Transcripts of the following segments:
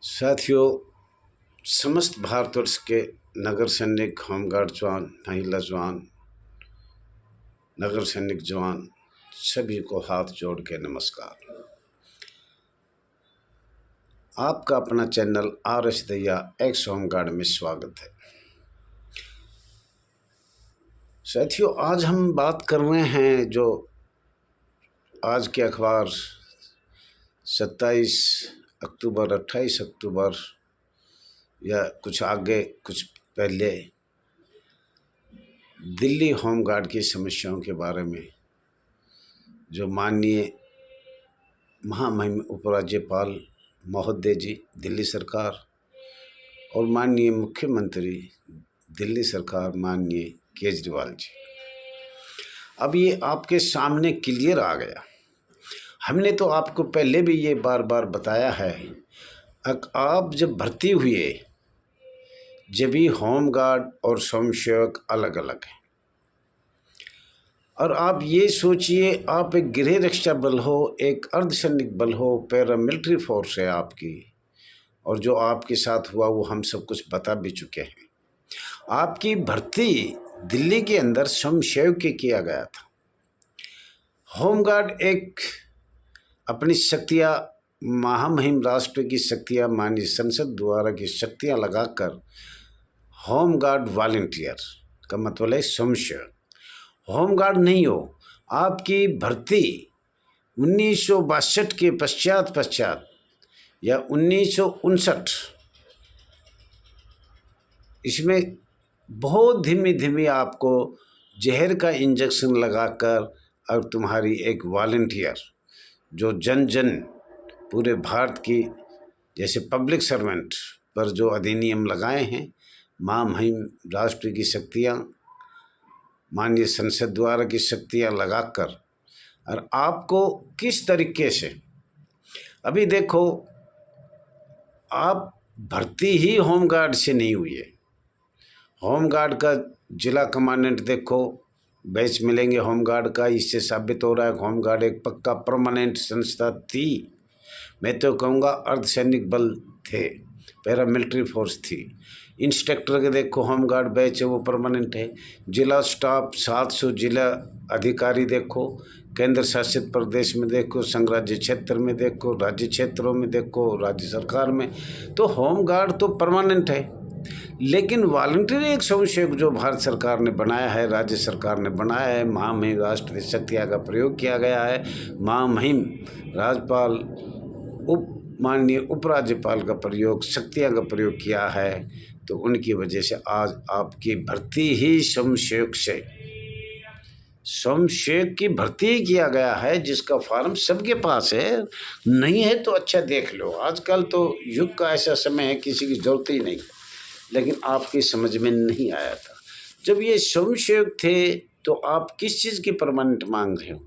साथियों, समस्त भारतवर्ष के नगर सैनिक, होमगार्ड जवान, महिला जवान, नगर सैनिक जवान सभी को हाथ जोड़ के नमस्कार। आपका अपना चैनल RS दैया एक्स होमगार्ड में स्वागत है। साथियों, आज हम बात कर रहे हैं जो आज के अखबार 27 अक्टूबर, 28 अक्टूबर या कुछ आगे कुछ पहले दिल्ली होमगार्ड की समस्याओं के बारे में जो माननीय महामहिम उपराज्यपाल महोदय जी दिल्ली सरकार और माननीय मुख्यमंत्री दिल्ली सरकार माननीय केजरीवाल जी, अब ये आपके सामने क्लियर आ गया। हमने तो आपको पहले भी ये बार बार बताया है, आप जब भर्ती हुए जब भी होमगार्ड और स्वयंसेवक अलग अलग हैं। और आप ये सोचिए, आप एक गृह रक्षा बल हो, एक अर्धसैनिक बल हो, पैरामिलिट्री फोर्स है आपकी, और जो आपके साथ हुआ वो हम सब कुछ बता भी चुके हैं। आपकी भर्ती दिल्ली के अंदर स्वयंसेवक के किया गया था। होमगार्ड एक अपनी शक्तियाँ, महामहिम राष्ट्र की शक्तियाँ, माननीय संसद द्वारा की शक्तियाँ लगाकर होमगार्ड वॉलंटियर का मतलब है स्वयंसेवक। होमगार्ड नहीं हो, आपकी भर्ती 1962 के पश्चात या 1959 इसमें बहुत धीमी धीमी आपको जहर का इंजेक्शन लगाकर और तुम्हारी एक वॉलंटियर जो जन जन पूरे भारत की जैसे पब्लिक सर्वेंट पर जो अधिनियम लगाए हैं, महामहिम राष्ट्र की शक्तियाँ, माननीय संसद द्वारा की शक्तियाँ लगाकर, और आपको किस तरीके से, अभी देखो आप भर्ती ही होमगार्ड से नहीं हुई है। होमगार्ड का जिला कमांडेंट देखो, बैच मिलेंगे होमगार्ड का, इससे साबित हो रहा है होमगार्ड एक पक्का परमानेंट संस्था थी। मैं तो कहूँगा अर्धसैनिक बल थे, पैरामिलिट्री फोर्स थी। इंस्ट्रक्टर के देखो होमगार्ड बैच है वो परमानेंट है। जिला स्टाफ 700 जिला अधिकारी देखो, केंद्र शासित प्रदेश में देखो, संघ राज्य क्षेत्र में देखो, राज्य क्षेत्रों में देखो, राज्य सरकार में, तो होमगार्ड तो परमानेंट है। लेकिन वॉलंटियरी एक स्वयंसेवक जो भारत सरकार ने बनाया है, राज्य सरकार ने बनाया है, महामहिम राष्ट्रीय शक्तियाँ का प्रयोग किया गया है, महामहिम राज्यपाल माननीय उपराज्यपाल का प्रयोग, शक्तियाँ का प्रयोग किया है, तो उनकी वजह से आज आपकी भर्ती ही स्वयंसेवक की भर्ती ही किया गया है, जिसका फॉर्म सबके पास है। नहीं है तो अच्छा देख लो, आजकल तो युग का ऐसा समय है किसी की जरूरत ही नहीं, लेकिन आपकी समझ में नहीं आया था। जब ये स्वयंसेवक थे तो आप किस चीज़ की परमानेंट मांग रहे हो?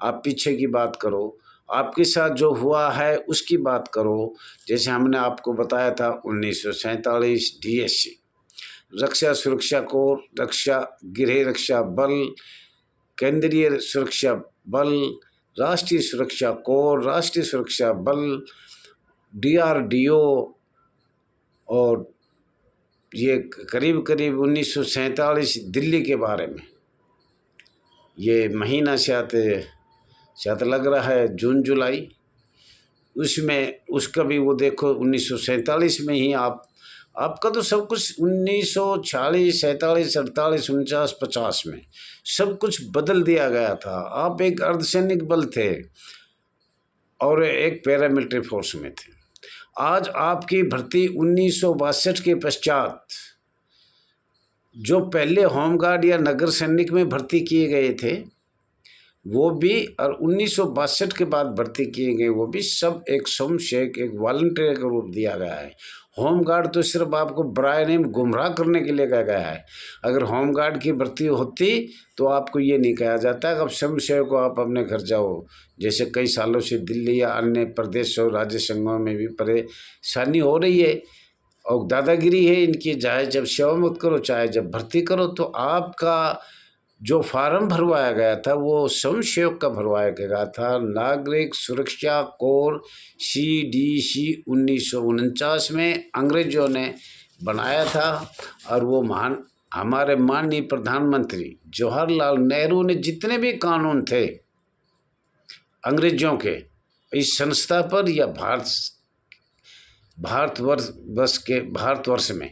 आप पीछे की बात करो, आपके साथ जो हुआ है उसकी बात करो। जैसे हमने आपको बताया था 1947 DSC, रक्षा सुरक्षा कोर, रक्षा गृह रक्षा बल, केंद्रीय सुरक्षा बल, राष्ट्रीय सुरक्षा कोर, राष्ट्रीय सुरक्षा बल, DRDO, और ये करीब करीब 1947 दिल्ली के बारे में, ये महीना शायद लग रहा है जून जुलाई, उसमें उसका भी वो देखो 1947 में ही आपका तो सब कुछ 1946, 47, 48, 49, 50 में सब कुछ बदल दिया गया था। आप एक अर्धसैनिक बल थे और एक पैरामिलिट्री फोर्स में थे। आज आपकी भर्ती 1962 के पश्चात जो पहले होमगार्ड या नगर सैनिक में भर्ती किए गए थे वो भी, और 1962 के बाद भर्ती किए गए वो भी, सब एक स्वयंसेवक, एक वॉलंटियर का रूप दिया गया है। होमगार्ड तो सिर्फ आपको बराए नेम गुमराह करने के लिए कहा गया है। अगर होमगार्ड की भर्ती होती तो आपको ये नहीं कहा जाता कि अब स्वयंसेवक को आप अपने घर जाओ। जैसे कई सालों से दिल्ली या अन्य प्रदेशों, राज्य संघों में भी परेशानी हो रही है और दादागिरी है इनकी, चाहे जब सेवा मत करो चाहे जब भर्ती करो, तो आपका जो फार्म भरवाया गया था वो स्वयंसेवक का भरवाया गया था। नागरिक सुरक्षा कोर CDC 1949 में अंग्रेजों ने बनाया था। और वो हमारे माननीय प्रधानमंत्री जवाहरलाल नेहरू ने जितने भी कानून थे अंग्रेजों के इस संस्था पर या भारतवर्ष में,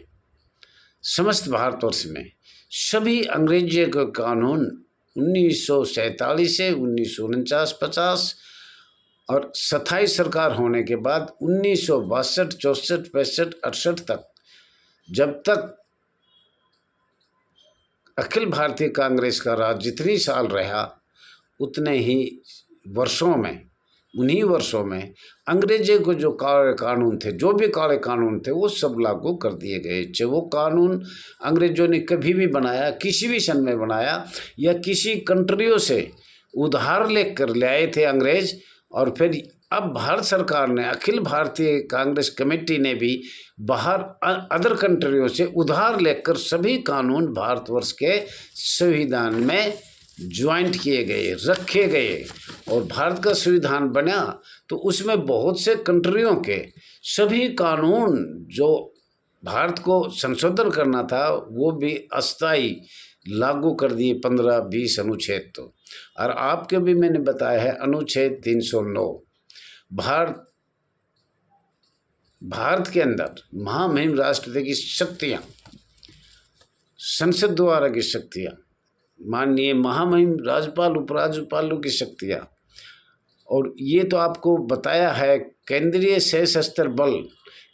समस्त भारतवर्ष में सभी अंग्रेजी के कानून 1947 से 1949, 50 और 27 सरकार होने के बाद 1962, 64, 65, 68 तक, जब तक अखिल भारतीय कांग्रेस का राज जितनी साल रहा उतने ही वर्षों में, उन्हीं वर्षों में अंग्रेजों को जो काले कानून थे, जो भी काले कानून थे, वो सब लागू कर दिए गए। चाहे वो कानून अंग्रेजों ने कभी भी बनाया, किसी भी सन में बनाया या किसी कंट्रियों से उधार लेकर ले आए थे अंग्रेज, और फिर अब भारत सरकार ने, अखिल भारतीय कांग्रेस कमेटी ने भी बाहर अदर कंट्रियों से उधार लेकर सभी कानून भारतवर्ष के संविधान में ज्वाइंट किए गए, रखे गए। और भारत का संविधान बना तो उसमें बहुत से कंट्रियों के सभी कानून जो भारत को संशोधन करना था वो भी अस्थायी लागू कर दिए, 15-20 अनुच्छेद। तो और आपके भी मैंने बताया है अनुच्छेद 309। भारत के अंदर महामहिम राष्ट्रपति की शक्तियाँ, संसद द्वारा की शक्तियाँ, माननीय महामहिम राज्यपाल उपराज्यपालों की शक्तियाँ, और ये तो आपको बताया है केंद्रीय सशस्त्र बल,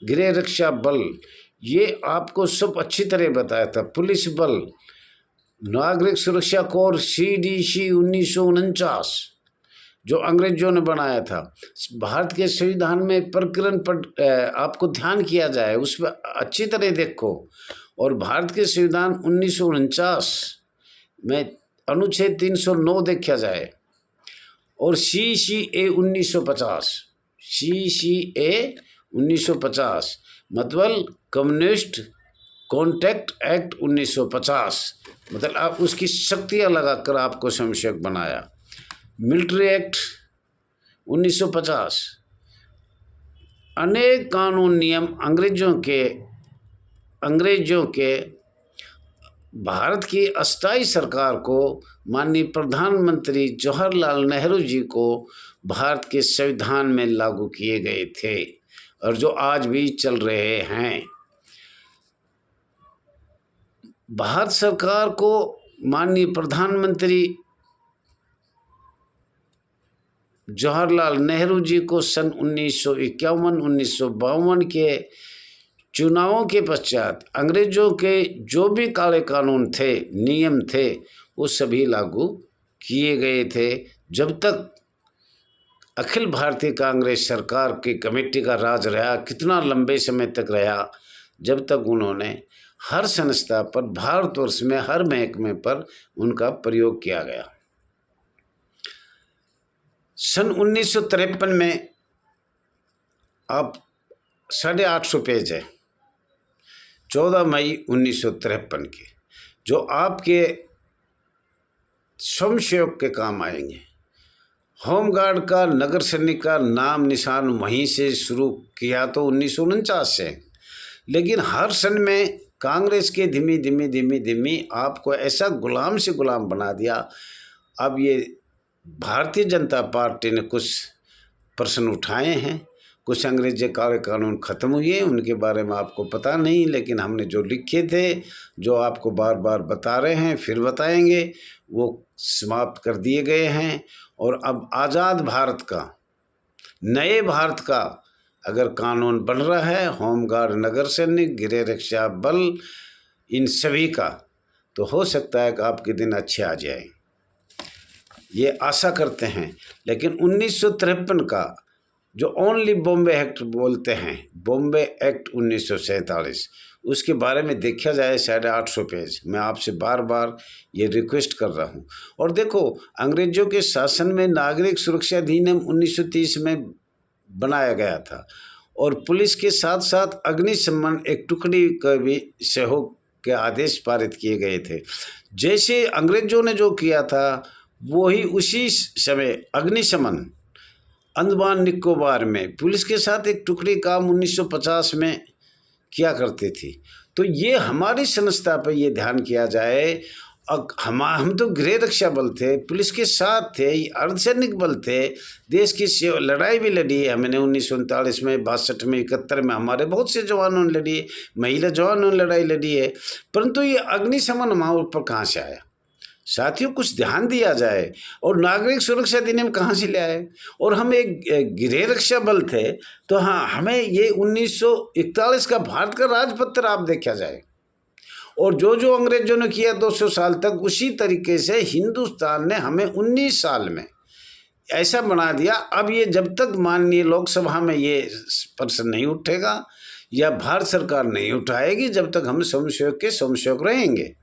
गृह रक्षा बल, ये आपको सब अच्छी तरह बताया था। पुलिस बल, नागरिक सुरक्षा कोर CDC 1949 जो अंग्रेजों ने बनाया था। भारत के संविधान में प्रकरण पर आपको ध्यान किया जाए, उस पर अच्छी तरह देखो। और भारत के संविधान 1949 में अनुच्छेद 309 देखा जाए, और CCA 1950 मतलब कम्युनिस्ट कॉन्टैक्ट एक्ट 1950, मतलब आप उसकी शक्तियाँ लगाकर आपको संशयक बनाया। मिलिट्री एक्ट 1950, अनेक कानून नियम अंग्रेजों के भारत की अस्थायी सरकार को, माननीय प्रधानमंत्री जवाहरलाल नेहरू जी को भारत के संविधान में लागू किए गए थे और जो आज भी चल रहे हैं। भारत सरकार को माननीय प्रधानमंत्री जवाहरलाल नेहरू जी को सन 1951-1952 के चुनावों के पश्चात अंग्रेजों के जो भी काले कानून थे, नियम थे, वो सभी लागू किए गए थे। जब तक अखिल भारतीय कांग्रेस सरकार की कमेटी का राज रहा, कितना लंबे समय तक रहा, जब तक उन्होंने हर संस्था पर, भारतवर्ष में हर महकमे पर उनका प्रयोग किया गया। सन 1953 में आप 850 पेज है, 14 मई 1953 के, जो आपके स्वयंसेवक के काम आएंगे। होमगार्ड का, नगर सैनिक का नाम निशान वहीं से शुरू किया तो 1949 से, लेकिन हर सन में कांग्रेस के धीमी आपको ऐसा गुलाम से गुलाम बना दिया। अब ये भारतीय जनता पार्टी ने कुछ प्रश्न उठाए हैं, कुछ अंग्रेजी काले कानून ख़त्म हुए, उनके बारे में आपको पता नहीं, लेकिन हमने जो लिखे थे, जो आपको बार बार बता रहे हैं, फिर बताएंगे, वो समाप्त कर दिए गए हैं। और अब आज़ाद भारत का, नए भारत का अगर कानून बन रहा है, होमगार्ड, नगर सैनिक, गृह रक्षा बल, इन सभी का, तो हो सकता है कि आपके दिन अच्छे आ जाए, ये आशा करते हैं। लेकिन 1953 का जो ओनली बॉम्बे एक्ट बोलते हैं, बॉम्बे एक्ट 1947, उसके बारे में देखा जाए 850 पेज। मैं आपसे बार बार ये रिक्वेस्ट कर रहा हूँ। और देखो, अंग्रेजों के शासन में नागरिक सुरक्षा अधिनियम 1930 में बनाया गया था, और पुलिस के साथ साथ अग्निशमन एक टुकड़ी का भी सहयोग के आदेश पारित किए गए थे। जैसे अंग्रेजों ने जो किया था वही उसी समय अग्निशमन अंडमान निकोबार में पुलिस के साथ एक टुकड़ी काम 1950 में किया करती थी। तो ये हमारी संस्था पर ये ध्यान किया जाए। हम तो गृह रक्षा बल थे, पुलिस के साथ थे, अर्धसैनिक बल थे, देश की लड़ाई भी लड़ी है हमने 1939 में, 62 में, 71 में हमारे बहुत से जवानों ने लड़ी है, महिला जवानों ने लड़ाई लड़ी है। परंतु ये अग्निशमन हमारे ऊपर कहाँ से आया? साथियों, कुछ ध्यान दिया जाए। और नागरिक सुरक्षा अधिनियम कहाँ से ले आए? और हम एक गृह रक्षा बल थे, तो हाँ, हमें ये 1941 का भारत का राजपत्र आप देखा जाए, और जो जो अंग्रेजों ने किया 200 साल तक, उसी तरीके से हिंदुस्तान ने हमें 19 साल में ऐसा बना दिया। अब ये जब तक माननीय लोकसभा में ये प्रश्न नहीं उठेगा या भारत सरकार नहीं उठाएगी, जब तक हम स्वयंसेवक के स्वयंसेवक रहेंगे,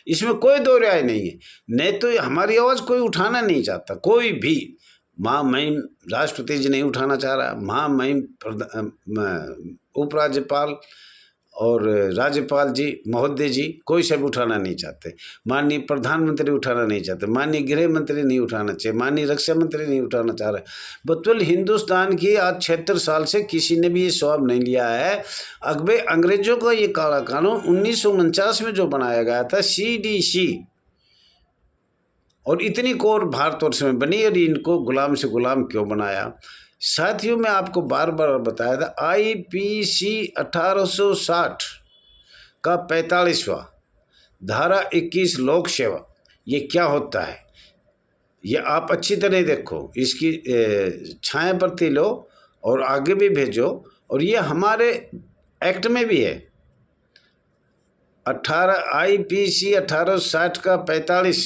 इसमें कोई दो राय नहीं है। नहीं तो हमारी आवाज़ कोई उठाना नहीं चाहता, कोई भी। महामहिम राष्ट्रपति जी नहीं उठाना चाह रहा, महामहिम उपराज्यपाल और राज्यपाल जी महोदय जी कोई सब उठाना नहीं चाहते, माननीय प्रधानमंत्री उठाना नहीं चाहते, माननीय गृह मंत्री नहीं उठाना चाहिए, माननीय रक्षा मंत्री नहीं उठाना चाह रहे। बतौल हिंदुस्तान की आज 76 साल से किसी ने भी ये स्वाब नहीं लिया है। अगबे अंग्रेजों का ये काला कानून 1949 में जो बनाया गया था, CDC, और इतनी कोर भारतवर्ष में बनी, और इनको गुलाम से गुलाम क्यों बनाया? साथियों, मैं आपको बार बार बताया था, IPC 1860 का 45वां धारा 21 लोक सेवा, ये क्या होता है ये आप अच्छी तरह देखो, इसकी छाया प्रति लो और आगे भी भेजो। और ये हमारे एक्ट में भी है। IPC 1860 का 45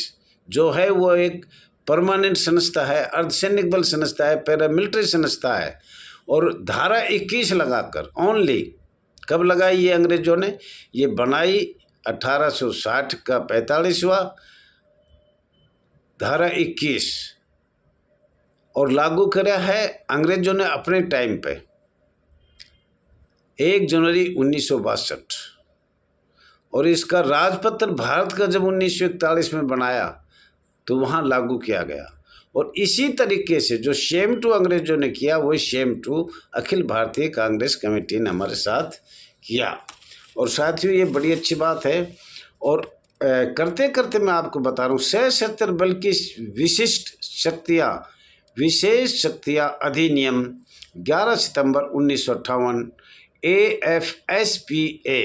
जो है वो एक परमानेंट संस्था है, अर्धसैनिक बल संस्था है, पैरामिलिट्री संस्था है। और धारा 21 लगाकर ओनली कब लगाई ये अंग्रेजों ने? ये बनाई 1860 का 45वां धारा 21, और लागू करा है अंग्रेजों ने अपने टाइम पे 1 जनवरी 1962। और इसका राजपत्र भारत का जब 1941 में बनाया तो वहाँ लागू किया गया। और इसी तरीके से जो शेम टू अंग्रेजों ने किया, वही Shem to Akhil Bharatiya Congress committee ने हमारे साथ किया। और साथियों, ये बड़ी अच्छी बात है। और करते करते मैं आपको बता रहा हूँ, सशस्त्र बल की विशेष शक्तियाँ अधिनियम 11 सितंबर 1958 AFSPA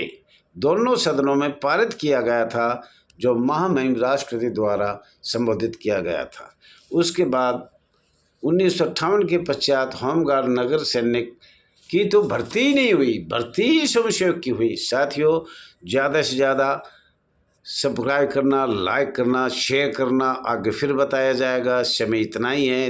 दोनों सदनों में पारित किया गया था, जो महामहिम राष्ट्रपति द्वारा संबोधित किया गया था। उसके बाद 1958 के पश्चात होमगार्ड नगर सैनिक की तो भर्ती ही नहीं हुई, भर्ती ही स्वयंसेवक की हुई। साथियों, ज़्यादा से ज़्यादा सब्सक्राइब करना, लाइक करना, शेयर करना, आगे फिर बताया जाएगा। समय इतना ही है।